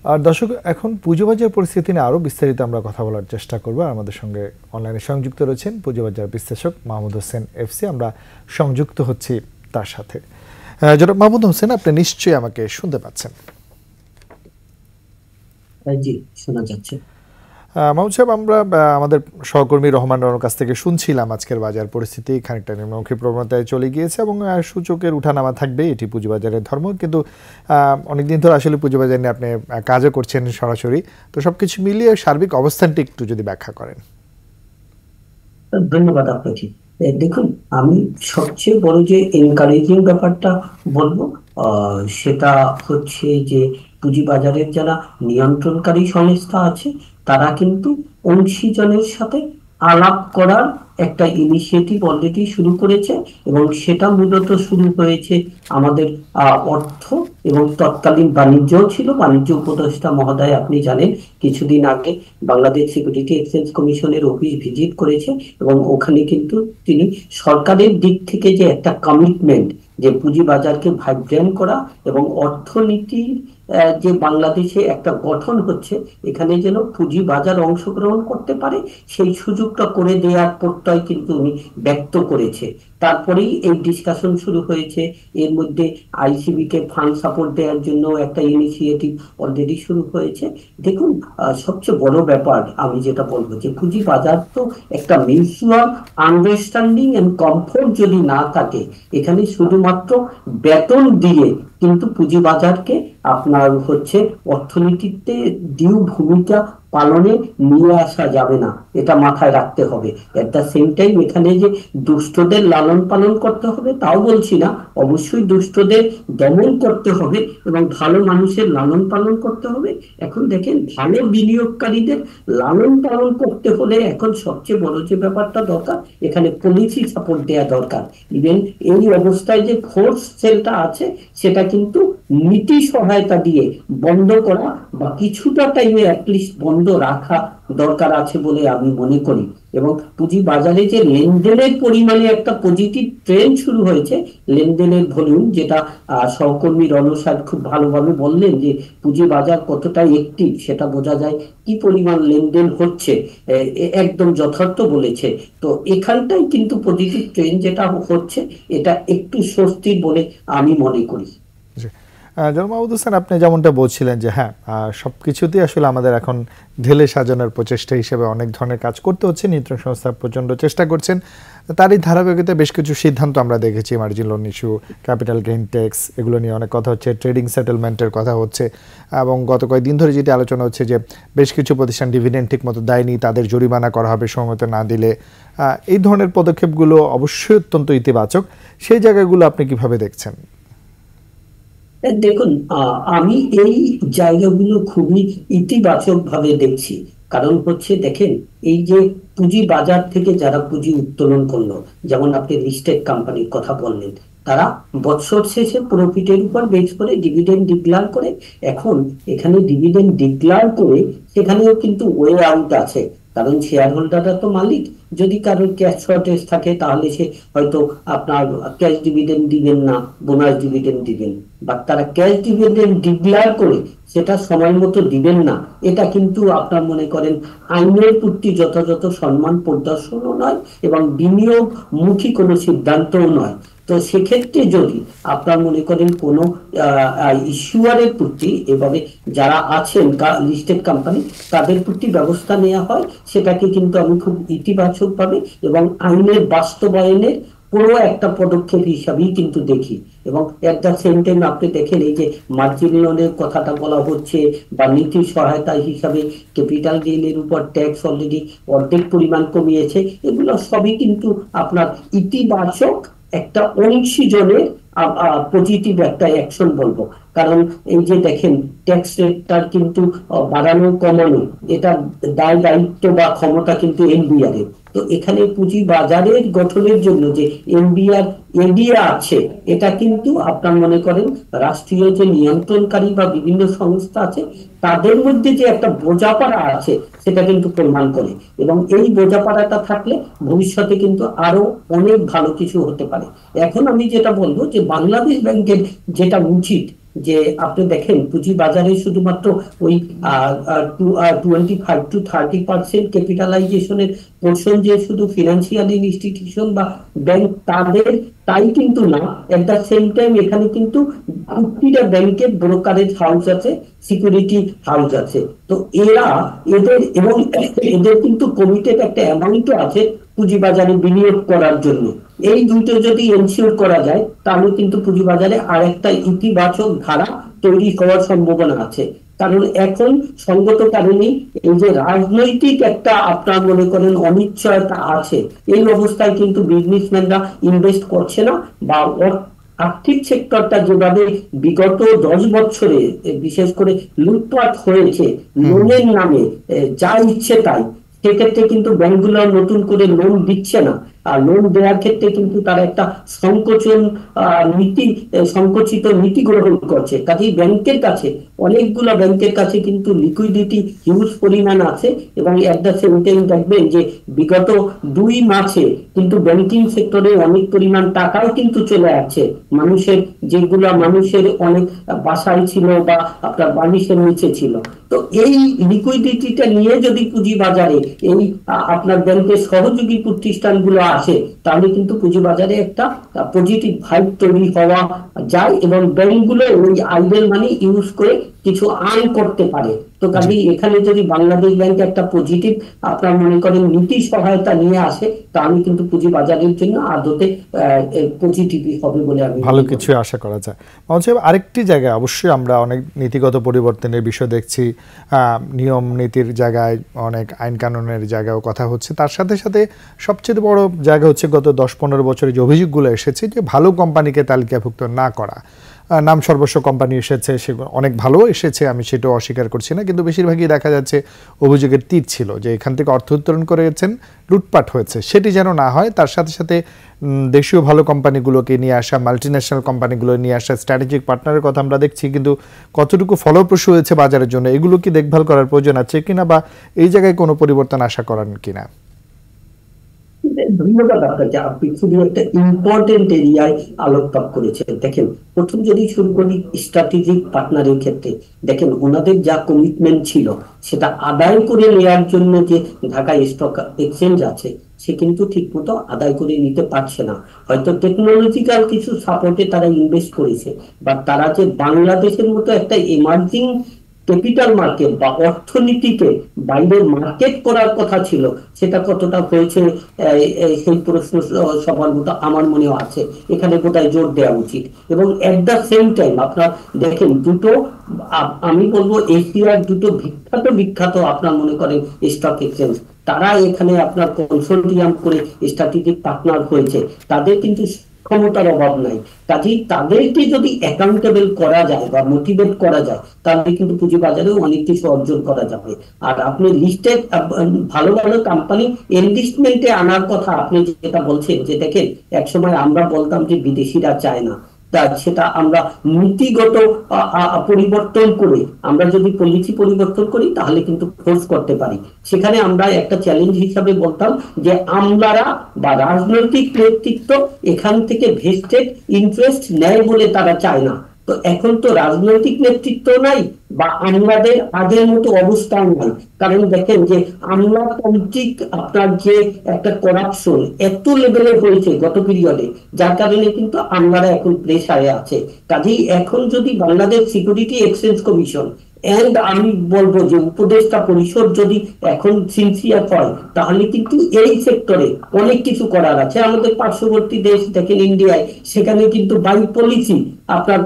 আর দর্শক, এখন পুঁজিবাজার পরিস্থিতি নিয়ে আরও বিস্তারিত আমরা কথা বলার চেষ্টা করব। আমাদের সঙ্গে অনলাইনে সংযুক্ত রয়েছেন পুঁজিবাজার বিশ্লেষক মাহমুদ হোসেন এফসি। আমরা সংযুক্ত হচ্ছি তার সাথে। জনাব মাহমুদ হোসেন, আপনি নিশ্চয়ই আমাকে শুনতে পাচ্ছেন? জি, শোনা যাচ্ছে। মাহমুদ সাহেব, আমরা আমাদের সহকর্মী রহমান রানার কাছ থেকে শুনছিলাম আজকের বাজার পরিস্থিতি খানিকটা নিম্নমুখী প্রবণতায় চলে গিয়েছে এবং সূচকের উঠানামা থাকবে, এটি পুঁজিবাজারের ধর্ম। কিন্তু অনেকদিন ধরে আসলে পুঁজিবাজার নিয়ে আপনি কাজও করছেন সরাসরি, তো সবকিছু মিলিয়ে সার্বিক অবস্থানটি একটু যদি ব্যাখ্যা করেন। ধন্যবাদ আপনাকে। দেখুন, আমি সবচেয়ে বড় যে এনকারেজিং ব্যাপারটা বলবো সেটা হচ্ছে যে পুঁজিবাজারের যারা নিয়ন্ত্রণকারী সংস্থা আছে তারা কিন্তু অংশীজনের সাথে আলাপ করার একটা ইনিশিয়েটিভ অলরেডি শুরু করেছে, এবং সেটা মূলত শুরু হয়েছে আমাদের অর্থ এবং তৎকালীন বাণিজ্যও ছিল। বাণিজ্য উপদেষ্টা মহোদয়, আপনি জানেন, কিছুদিন আগে বাংলাদেশ সিকিউরিটি এক্সচেঞ্জ কমিশনের অফিস ভিজিট করেছে, এবং ওখানে কিন্তু তিনি সরকারের দিক থেকে যে একটা কমিটমেন্ট যে পুঁজিবাজারকে ভাইব্রেন্ট করা এবং অর্থনীতির যে বাংলাদেশে একটা গঠন হচ্ছে, এখানে যেন পুঁজিবাজার অংশগ্রহণ করতে পারে সেই সুযোগটা করে দেওয়ার প্রত্যয় কিন্তু উনি ব্যক্ত করেছে। তারপরেই এই ডিসকাশন শুরু হয়েছে। এর মধ্যে আইসিবি কে ফান্ড সাপোর্ট দেওয়ার জন্য একটা ইনিশিয়েটিভ অলরেডি শুরু হয়েছে। দেখুন, সবচেয়ে বড় ব্যাপার আমি যেটা বলবো যে পুঁজিবাজার তো একটা মিউচুয়াল আন্ডারস্ট্যান্ডিং এন্ড কমফোর্ট যদি না থাকে, এখানে শুধুমাত্র বেতন দিয়ে কিন্তু পুঁজিবাজারকে আপনার হচ্ছে অর্থনীতিতে ডিউ ভূমিকা পালনে নিয়ে আসা যাবে না, এটা মাথায় রাখতে হবে। এট দ্য সেম টাইম এখানে যে দুষ্টদের লালন পালন করতে হবে তাও বলছি না, অবশ্যই দুষ্টদের দমন করতে হবে এবং ভালো মানুষের লালন পালন করতে হবে। এখন দেখেন, ভালো বিনিয়োগকারীদের লালন পালন করতে হলে এখন সবচেয়ে বড় যে ব্যাপারটা দরকার, এখানে পলিসি সাপোর্ট দেওয়া দরকার। ইভেন এই অবস্থায় যে ফোর্স সেলটা আছে সেটা কিন্তু নীতি সহায়তা দিয়ে বন্ধ করা বা কিছুটা টাইমে অ্যাটলিস্ট বন্ধ রাখা দরকার আছে বলে আমি মনে করি। এবং পুঁজি বাজারে যে লেনদেনের পরিমাণে একটা পজিটিভ ট্রেন্ড শুরু হয়েছে, লেনদেনের ভলিউম, যেটা সহকর্মী রণসাদ খুব ভালোভাবে বললেন যে পুঁজি বাজার কতটা একটিভ সেটা বোঝা যায়, কি পরিমাণ লেনদেন হচ্ছে, একদম যথার্থ বলেছে। তো এখানটাই কিন্তু পজিটিভ ট্রেন্ড যেটা হচ্ছে এটা একটু স্বস্তির বলে আমি মনে করি। জনাব মাহমুদ হোসেন, আপনি যেমনটা বলছিলেন যে হ্যাঁ, সব কিছুতেই আসলে আমাদের এখন ঢেলে সাজানোর প্রচেষ্টা হিসেবে অনেক ধরনের কাজ করতে হচ্ছে। নিয়ন্ত্রণ সংস্থা প্রচণ্ড চেষ্টা করছেন। তারই ধারাবাহিকতায় বেশ কিছু সিদ্ধান্ত আমরা দেখেছি, margin loan issue, capital gain tax, এগুলো নিয়ে অনেক কথা হচ্ছে, ট্রেডিং সেটেলমেন্টের কথা হচ্ছে, এবং গত কয়েকদিন ধরে যেটি আলোচনা হচ্ছে যে বেশ কিছু প্রতিষ্ঠান ডিভিডেন্ড ঠিক মতো দেয়নি, তাদের জরিমানা করা হবে সময়মতো না দিলে। এই ধরনের পদক্ষেপগুলো অবশ্যই অত্যন্ত ইতিবাচক। সেই জায়গাগুলো আপনি কিভাবে দেখছেন? দেখুন, আমি এই জায়গাগুলো খুবই ইতিবাচক ভাবে দেখছি। কারণ হচ্ছে, দেখেন, এই যে পুঁজি বাজার থেকে যারা পুঁজি উত্তোলন করলো, যেমন আপনি লিস্টেড কোম্পানির কথা বললেন, তারা বছর শেষে প্রফিটের উপর বেস করে ডিভিডেন্ড ডিক্লার করে। এখন এখানে ডিভিডেন্ড ডিক্লার করে সেখানেও কিন্তু ওয়ে আউট আছে, কারণ শেয়ার হোল্ডাররা তো মালিক। যদি কারোর ক্যাশ শর্টেজ থাকে তাহলে সে হয়তো আপনার ক্যাশ ডিভিডেন্ড দিবেন না, বোনাস ডিভিডেন্ড দিবেন, বা তারা ক্যাশ ডিভিডেন্ড ডিক্লেয়ার করে সেটা সময় মতো দিবেন না। এটা কিন্তু আপনার মনে করেন আইনের প্রতি যথাযথ সম্মান প্রদর্শনও নয় এবং বিনিয়োগ মুখী কোনো সিদ্ধান্তও নয়। তো সেক্ষেত্রে যদি আপনার মনে করেন কোনো ইস্যুয়ারের প্রতি এভাবে যারা আছেন লিস্টেড কোম্পানি, তাদের প্রতি ব্যবস্থা নেওয়া হয়, সেটাকে কিন্তু আমি খুব ইতিবাচক ভাবে এবং আইনের বাস্তবায়নের পুরো একটা পদক্ষেপ হিসাবেই কিন্তু দেখি। এবং এট দ্য সেম টাইম আপনি দেখেন, এই যে মার্জিন লোনের কথাটা বলা হচ্ছে বা নীতি সহায়তা হিসাবে ক্যাপিটাল গেইনের উপর ট্যাক্স অলরেডি অর্ধেক পরিমাণ কমিয়েছে, এগুলো সবই কিন্তু আপনার ইতিবাচক একটা অংশীজনের পজিটিভ একটা অ্যাকশন বলবো। কারণ এই যে দেখেন, ট্যাক্স রেটটার কিন্তু বাড়ানো কমানো, এটা দায় দায়িত্ব বা ক্ষমতা কিন্তু এনবিআর এর। তো এখানে পুঁজি বাজারের গঠনের জন্য যে এনবিআর এডিয়া আছে, এটা কিন্তু আপনার মনে করেন রাষ্ট্রীয় যে নিয়ন্ত্রণকারী বা বিভিন্ন সংস্থা আছে তাদের মধ্যে যে একটা বোঝাপড়া আছে সেটা কিন্তু প্রমাণ করে। এবং এই বোঝাপড়াটা থাকলে ভবিষ্যতে কিন্তু আরো অনেক ভালো কিছু হতে পারে। এখন আমি যেটা বলবো যে বাংলাদেশ ব্যাংকের যেটা উচিত যে আপনি দেখেন পুঁজিবাজারে শুধুমাত্র ওই 25 to 30% ক্যাপিটালাইজেশনের পোর্শন যে শুধু ফিনান্সিয়াল ইনস্টিটিউশন বা ব্যাংক তাদের, তাই কিন্তু না। এট দ্য সেম টাইম এখানে কিন্তু প্রতিটা ব্যাংকের ব্রোকারেজ হাউস আছে, সিকিউরিটি হাউস আছে। তো এরা এদের এবং এদের কিন্তু কমিটেড একটা অ্যামাউন্টও আছে পুঁজিবাজারে বিনিয়োগ করার জন্য। এই দুটো যদি এনশিওর করা যায় তাহলে কিন্তু পুঁজিবাজারে আর একটা ইতিবাচক ধারা তৈরি হওয়ার সম্ভাবনা আছে। কারণ এখন সঙ্গত কারণে এই যে রাজনৈতিক একটা আপনার মনে করেন অনিশ্চয়তা আছে, এই অবস্থায় কিন্তু বিজনেসম্যানরা ইনভেস্ট করছে না। বা আর্থিক সেক্টরটা যেভাবে বিগত 10 বছরে বিশেষ করে লুটপাট হয়েছে লোনের নামে, যা ইচ্ছে তাই, সেক্ষেত্রে কিন্তু ব্যাংকগুলো নতুন করে লোন দিচ্ছে না। আর লোন দেওয়ার ক্ষেত্রে কিন্তু তারা একটা সংকোচন নীতি, সংকুচিত নীতি গ্রহণ করছে। কাজেই অনেকগুলো ব্যাংকের কাছে কিন্তু লিকুইডিটি হিউজ পরিমাণ আছে। এবং এট দ্য সেম টাইম দেখবেন যে বিগত 2 মাসে কিন্তু ব্যাংকিং সেক্টরে অনেক পরিমাণ টাকাও কিন্তু চলে আসছে মানুষের অনেক বাসায় ছিল বা আপনার বালিশের নিচে ছিল। তো এই লিকুইডিটিটা নিয়ে যদি পুঁজিবাজারে এই আপনার ব্যাংকের সহযোগী প্রতিষ্ঠানগুলো আসে তাহলে কিন্তু পুঁজিবাজারে একটা পজিটিভ ভাইব তৈরি হওয়া যায় এবং ব্যাংকগুলো ওই আইডল মানি ইউজ করে কিছু আর্ন করতে পারে। তো কাজেই এখানে যদি বাংলাদেশ ব্যাংক একটা পজিটিভ আপনার মনে করেন নীতি সহায়তা নিয়ে আসে তাহলে কিন্তু পুঁজিবাজারের জন্য আদতে পজিটিভই হবে বলে আমি ভালো কিছু আশা করা যায়। আরেকটি জায়গায় অবশ্যই আমরা অনেক নীতিগত পরিবর্তনের বিষয় দেখছি, নিয়ম নীতির জায়গায় অনেক আইন কানুনের জায়গায়ও কথা হচ্ছে। তার সাথে সাথে সবচেয়ে বড় জায়গা হচ্ছে গত 10-15 বছরে যে অভিযোগগুলো এসেছে যে ভালো কোম্পানিকে তালিকাভুক্ত না করা। নাম সর্বস্ব কোম্পানি এসেছে, সেগুলো অনেক ভালো এসেছে, আমি সেটাও অস্বীকার করছি না, কিন্তু বেশিরভাগই দেখা যাচ্ছে অভিযোগের তীর ছিল যে এখান থেকে অর্থ উত্তোলন করেছেন, লুটপাট হয়েছে। সেটি যেন না হয়, তার সাথে সাথে দেশীয় ভালো কোম্পানিগুলোকে নিয়ে আসা, মাল্টিন্যাশনাল কোম্পানিগুলো নিয়ে আসা, স্ট্র্যাটেজিক পার্টনারের কথা আমরা দেখছি, কিন্তু কতটুকু ফলপ্রসূ হয়েছে বাজারের জন্য এগুলো কি দেখভাল করার প্রয়োজন আছে কিনা, বা এই জায়গায় কোনো পরিবর্তন আশা করেন কিনা? ধন্যবাদ আপনাকে, আপনি খুবই একটা ইম্পর্টেন্ট এরিয়ায় আলোকপাত করেছেন। দেখেন, প্রথম যদি শুরু করি স্ট্র্যাটেজিক পার্টনারের ক্ষেত্রে, দেখেন ওনাদের যা কমিটমেন্ট ছিল সেটা আদায় করে নেওয়ার জন্য যে ঢাকা স্টক এক্সচেঞ্জ আছে সে কিন্তু ঠিক মতো আদায় করে নিতে পারছে না। হয়তো টেকনোলজিক্যাল কিছু সাপোর্টে তারা ইনভেস্ট করেছে, বা তারা যে বাংলাদেশের মতো একটা এমার্জিং ক্যাপিটাল মার্কেট বা অর্থনীতিকে বাইরের মার্কেট করার কথা ছিল সেটা কতটা হয়েছে সেই প্রশ্ন সবার মতো আমার মনেও আছে। এখানে বোধহয় জোর দেওয়া উচিত। এবং এট দ্য সেম টাইম আপনার দেখেন দুটো, আমি বলবো এশিয়ার দুটো বিখ্যাত আপনার মনে করেন স্টক এক্সচেঞ্জ, তারা এখানে আপনার কনসোর্টিয়াম করে স্ট্র্যাটেজিক পার্টনার হয়েছে। তাদের কিন্তু ক্ষমতার অভাব নাই। কাজেই তাদেরকে যদি অ্যাকাউন্টেবল করা যায় বা মোটিভেট করা যায় তাহলে কিন্তু পুঁজিবাজারেও অনেক কিছু অর্জন করা যাবে। আর আপনি লিস্টেড ভালো ভালো কোম্পানি এনলিস্টমেন্টে আনার কথা আপনি যেটা বলছেন, যে দেখেন একসময় আমরা বলতাম যে বিদেশিরা চায় না, সেটা আমরা নীতিগত পরিবর্তন করে, আমরা যদি পলিসি পরিবর্তন করি তাহলে কিন্তু ফোর্স করতে পারি। সেখানে আমরা একটা চ্যালেঞ্জ হিসাবে বলতাম যে আমলারা বা রাজনৈতিক নেতৃত্ব এখান থেকে ভেস্টেড ইন্টারেস্ট নেয় বলে তারা চায় না। তো এখন তো রাজনৈতিক নেতৃত্ব নাই বা আমলাদের আগের মতো অবস্থান নাই। কারণ দেখেন যে আমলাতান্ত্রিক আপনার যে একটা করাপশন এত লেভেলে হয়েছে গত পিরিয়ডে, যার কারণে কিন্তু আমলারা এখন প্রেসারে আছে। কাজেই এখন যদি Bangladesh security exchange commission and আমি বলবো যে উপদেষ্টা পরিষদ যদি এখন সিনসিয়ার হয় তাহলে কিন্তু এই সেক্টরে অনেক কিছু করার আছে। আমাদের পার্শ্ববর্তী দেশ দেখেন ইন্ডিয়ায়, সেখানে কিন্তু বাই পলিসি আপনার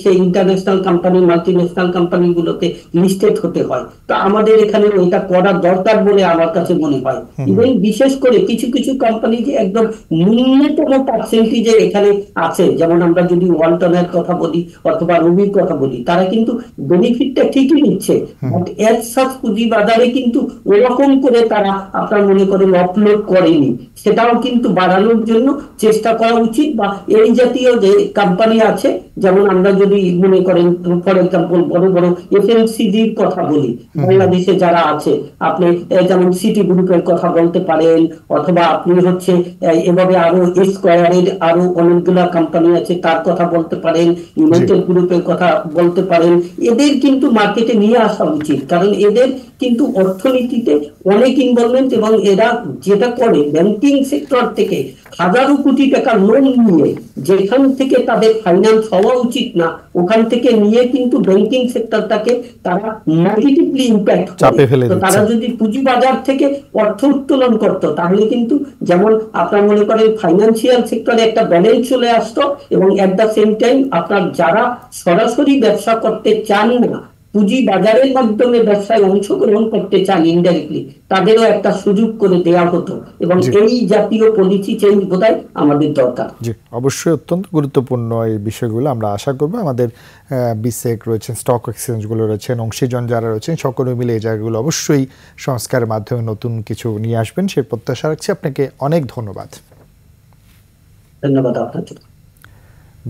সেই ইন্টারন্যাশনাল কোম্পানি মাল্টিন্যাশনাল কোম্পানি গুলোতে লিস্টেড হতে হয়। তো আমাদের এখানে এটা করার দরকার বলে আমার কাছে মনে হয়। ইভেন বিশেষ করে কিছু কিছু কোম্পানি যে একদম ন্যূনতম পার্সেন্টেজে এখানে আছে, যেমন আমরা যদি ওয়ালটনের কথা বলি অথবা রুবির কথা বলি, তারা কিন্তু বেনিফিটটা ঠিকই নিচ্ছে, বাট এর সাথে পুঁজিবাজারে কিন্তু ওরকম করে তারা আপনার মনে করেন অপলোড করেনি। সেটাও কিন্তু বাড়ানোর জন্য চেষ্টা করা উচিত। বা এই জাতীয় যে কোম্পানি আছে যেমন আমরা যদি মনে করেন, ফর এক্সাম্পল বড় বড় এফএমসিজির কথা বলি, বাংলাদেশে যারা আছে, আপনি যেমন সিটি গ্রুপের কথা বলতে পারেন, অথবা আপনি হচ্ছে এভাবে আরো স্কয়ারের আরো অনেকগুলা কোম্পানি আছে তার কথা বলতে পারেন, ইউনাইটেড গ্রুপের কথা বলতে পারেন। এদের কিন্তু মার্কেটে নিয়ে আসা উচিত, কারণ এদের কিন্তু অর্থনীতিতে অনেক ইনভলভমেন্ট, এবং এরা যেটা করে ব্যাংকিং সেক্টর থেকে হাজারো কোটি টাকা লোন নিয়ে, যেখান থেকে তাদের ফাইন্যান্স হওয়া উচিত না ওখান থেকে নিয়ে কিন্তু ব্যাংকিং সেক্টরটাকে তারা নেগেটিভলি ইম্প্যাক্ট চাপে ফেলে তো তারা দিচ্ছে। যদি পুঁজি বাজার থেকে অর্থ উত্তোলন করতো, তাহলে কিন্তু যেমন আপনার মনে করেন ফাইন্যান্সিয়াল সেক্টরে একটা ব্যালেন্স চলে আসতো, এবং এট দ্য সেম টাইম আপনার যারা সরাসরি ব্যবসা করতে চান না, পুঁজি বাজারের মাধ্যমে ব্যবসায় অংশগ্রহণ করতে চান ইনডাইরেক্টলি, তাদেরও একটা সুযোগ করে দেওয়া হতো। এবং জি এই জাতীয় পলিসি চেঞ্জ বোধহয় আমাদের দরকার। জি, অবশ্যই অত্যন্ত গুরুত্বপূর্ণ এই বিষয়গুলো। আমরা আশা করব আমাদের বিসেক রয়েছেন, স্টক এক্সচেঞ্জগুলো রয়েছেন, অংশীজন যারা রয়েছেন, সকলে মিলে এই জায়গাগুলো অবশ্যই সংস্কারের মাধ্যমে নতুন কিছু নিয়ে আসবেন, সেই প্রত্যাশা রাখছি। আপনাকে অনেক ধন্যবাদ। ধন্যবাদ আপনাকে।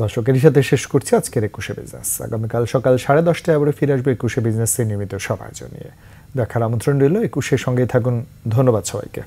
দর্শকের সাথে শেষ করছি আজকের ২১শে বিজনেস। আগামীকাল সকাল 10:30টায় আবার ফিরে আসবে ২১শে বিজনেসের নিয়মিত সময় নিয়ে। দেখার আমন্ত্রণ রইল। ২১শে সঙ্গে থাকুন। ধন্যবাদ সবাইকে।